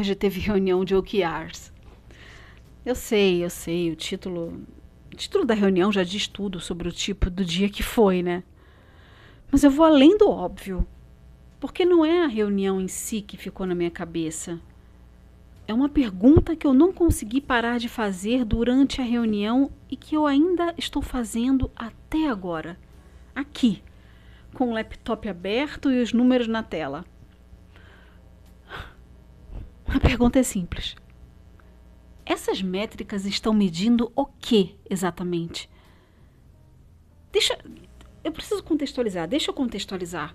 Hoje teve reunião de OKRs. Eu sei, o título da reunião já diz tudo sobre o tipo do dia que foi, né? Mas eu vou além do óbvio, porque não é a reunião em si que ficou na minha cabeça. É uma pergunta que eu não consegui parar de fazer durante a reunião e que eu ainda estou fazendo até agora. Aqui, com o laptop aberto e os números na tela. A pergunta é simples. Essas métricas estão medindo o que exatamente? Eu preciso contextualizar, deixa eu contextualizar.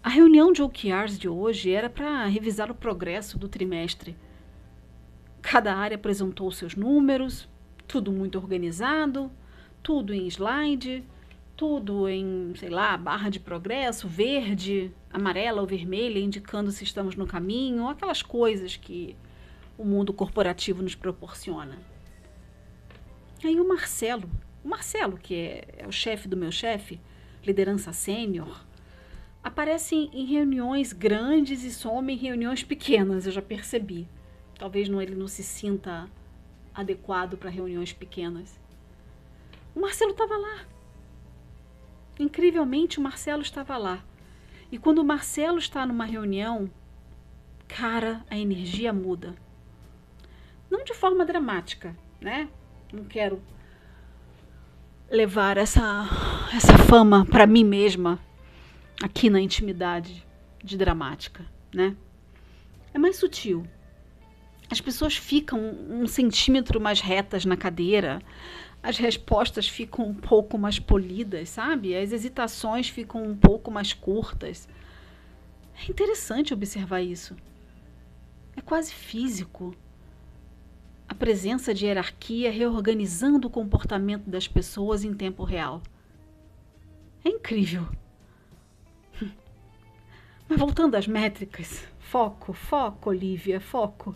A reunião de OKRs de hoje era para revisar o progresso do trimestre. Cada área apresentou seus números, tudo muito organizado, tudo em slide, tudo em, barra de progresso, verde, amarela ou vermelha, indicando se estamos no caminho, aquelas coisas que o mundo corporativo nos proporciona. Aí o Marcelo, que é o chefe do meu chefe, liderança sênior, aparece em reuniões grandes e some em reuniões pequenas, eu já percebi. Talvez ele não se sinta adequado para reuniões pequenas. O Marcelo estava lá. Incrivelmente, o Marcelo estava lá. E quando o Marcelo está numa reunião, cara, a energia muda. Não de forma dramática, né? Não quero levar essa fama para mim mesma aqui na intimidade de dramática, né? É mais sutil. As pessoas ficam 1 centímetro mais retas na cadeira, as respostas ficam um pouco mais polidas, sabe? As hesitações ficam um pouco mais curtas. É interessante observar isso. É quase físico. A presença de hierarquia reorganizando o comportamento das pessoas em tempo real. É incrível. Mas voltando às métricas, foco, Olivia, foco.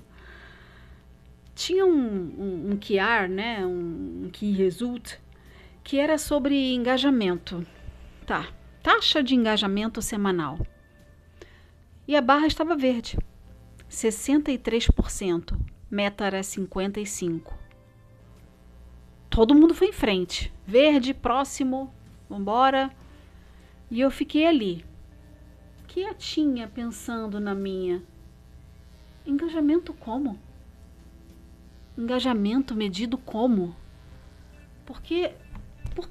Tinha um QR, né, um Key Result, que era sobre engajamento. Taxa de engajamento semanal. E a barra estava verde, 63%, meta era 55%. Todo mundo foi em frente, verde, próximo, vambora. E eu fiquei ali, quietinha, pensando na minha. Engajamento como? Engajamento medido como? Porque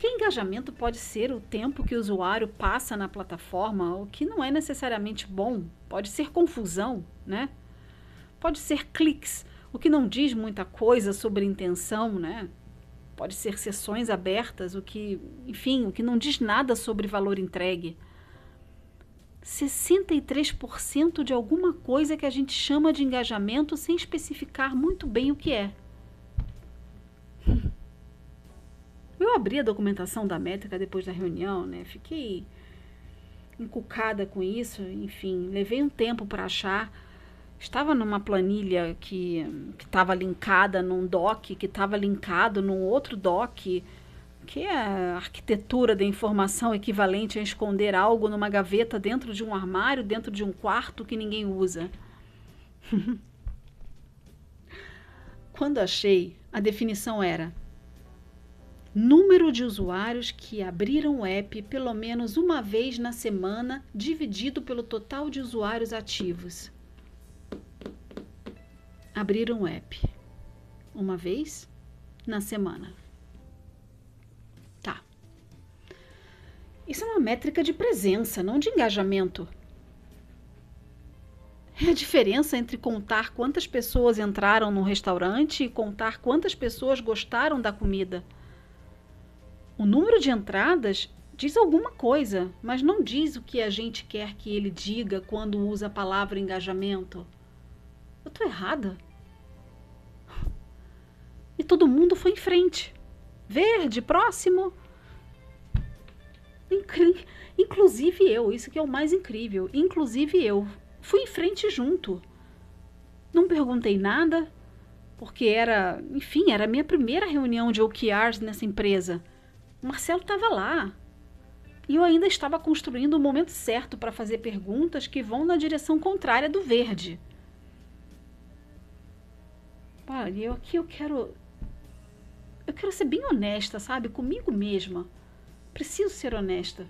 engajamento pode ser o tempo que o usuário passa na plataforma, o que não é necessariamente bom. Pode ser confusão, né? Pode ser cliques, o que não diz muita coisa sobre intenção, né? Pode ser sessões abertas, o que não diz nada sobre valor entregue. 63% de alguma coisa que a gente chama de engajamento sem especificar muito bem o que é. Eu abri a documentação da métrica depois da reunião, né? Fiquei encucada com isso, levei um tempo para achar. Estava numa planilha que estava linkada num doc, que estava linkado num outro doc, que é a arquitetura da informação equivalente a esconder algo numa gaveta dentro de um armário, dentro de um quarto que ninguém usa. Quando achei, a definição era: número de usuários que abriram o app pelo menos uma vez na semana, dividido pelo total de usuários ativos. Abriram o app uma vez na semana. Isso é uma métrica de presença, não de engajamento. É a diferença entre contar quantas pessoas entraram no restaurante e contar quantas pessoas gostaram da comida. O número de entradas diz alguma coisa, mas não diz o que a gente quer que ele diga quando usa a palavra engajamento. Eu estou errada? E todo mundo foi em frente. Verde, próximo. Inclusive eu, isso que é o mais incrível. Inclusive eu fui em frente junto. Não perguntei nada, porque era a minha primeira reunião de OKRs nessa empresa. O Marcelo estava lá. E eu ainda estava construindo o momento certo para fazer perguntas que vão na direção contrária do verde. Olha, eu quero ser bem honesta, sabe? Comigo mesma. Preciso ser honesta.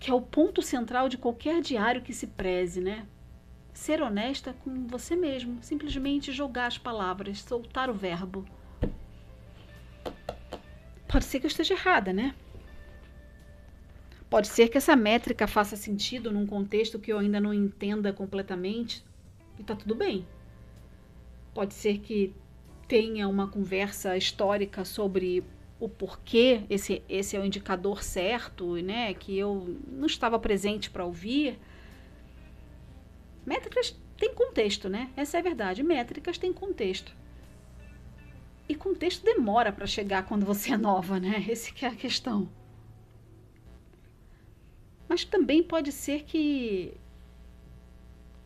Que é o ponto central de qualquer diário que se preze, né? Ser honesta com você mesmo. Simplesmente jogar as palavras, soltar o verbo. Pode ser que eu esteja errada, né? Pode ser que essa métrica faça sentido num contexto que eu ainda não entenda completamente. E tá tudo bem. Pode ser que tenha uma conversa histórica sobre o porquê esse é o indicador certo, né? Que eu não estava presente para ouvir. Métricas têm contexto, né? Essa é a verdade. Métricas têm contexto. E contexto demora para chegar quando você é nova, né? Essa que é a questão. Mas também pode ser que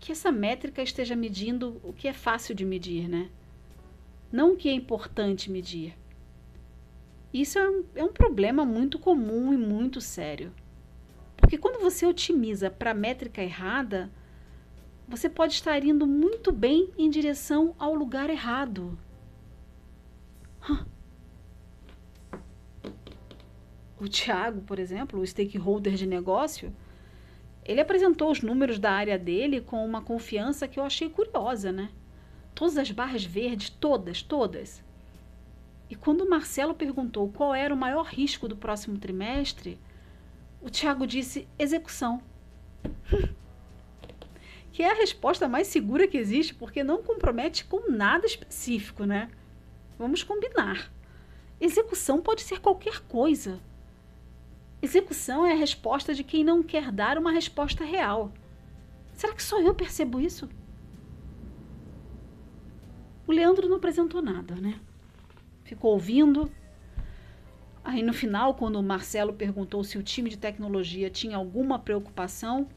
essa métrica esteja medindo o que é fácil de medir, né? Não o que é importante medir. Isso é um problema muito comum e muito sério. Porque quando você otimiza para a métrica errada, você pode estar indo muito bem em direção ao lugar errado. O Thiago, por exemplo, o stakeholder de negócio, ele apresentou os números da área dele com uma confiança que eu achei curiosa, né? Todas as barras verdes, todas. E quando o Marcelo perguntou qual era o maior risco do próximo trimestre, o Thiago disse execução. Que é a resposta mais segura que existe, porque não compromete com nada específico, né? Vamos combinar. Execução pode ser qualquer coisa. Execução é a resposta de quem não quer dar uma resposta real. Será que só eu percebo isso? O Leandro não apresentou nada, né? Ficou ouvindo. Aí no final, quando o Marcelo perguntou se o time de tecnologia tinha alguma preocupação,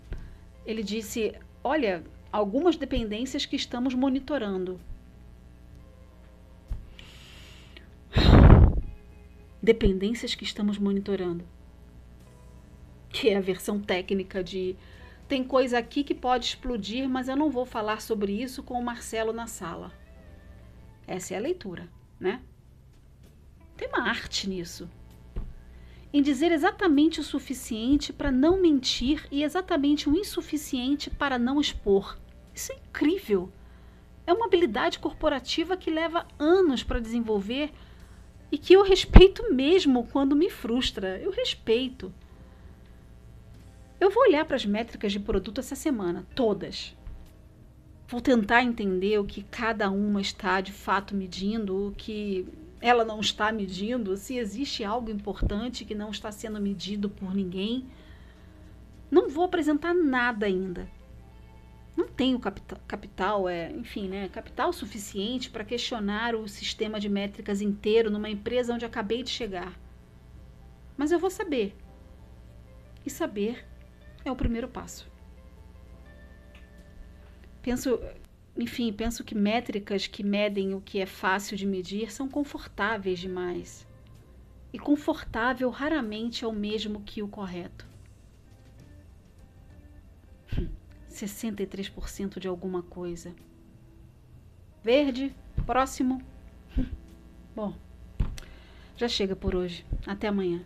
ele disse, olha, algumas dependências que estamos monitorando. Dependências que estamos monitorando. Que é a versão técnica de tem coisa aqui que pode explodir, mas eu não vou falar sobre isso com o Marcelo na sala. Essa é a leitura, né? Tem uma arte nisso. Em dizer exatamente o suficiente para não mentir e exatamente o insuficiente para não expor. Isso é incrível. É uma habilidade corporativa que leva anos para desenvolver e que eu respeito mesmo quando me frustra. Eu respeito. Eu vou olhar para as métricas de produto essa semana, todas. Vou tentar entender o que cada uma está de fato medindo, o que ela não está medindo, se existe algo importante que não está sendo medido por ninguém. Não vou apresentar nada ainda. Não tenho capital suficiente para questionar o sistema de métricas inteiro numa empresa onde acabei de chegar. Mas eu vou saber. E saber é o primeiro passo. Penso que métricas que medem o que é fácil de medir são confortáveis demais. E confortável raramente é o mesmo que o correto. 63% de alguma coisa. Verde, próximo. Bom, já chega por hoje. Até amanhã.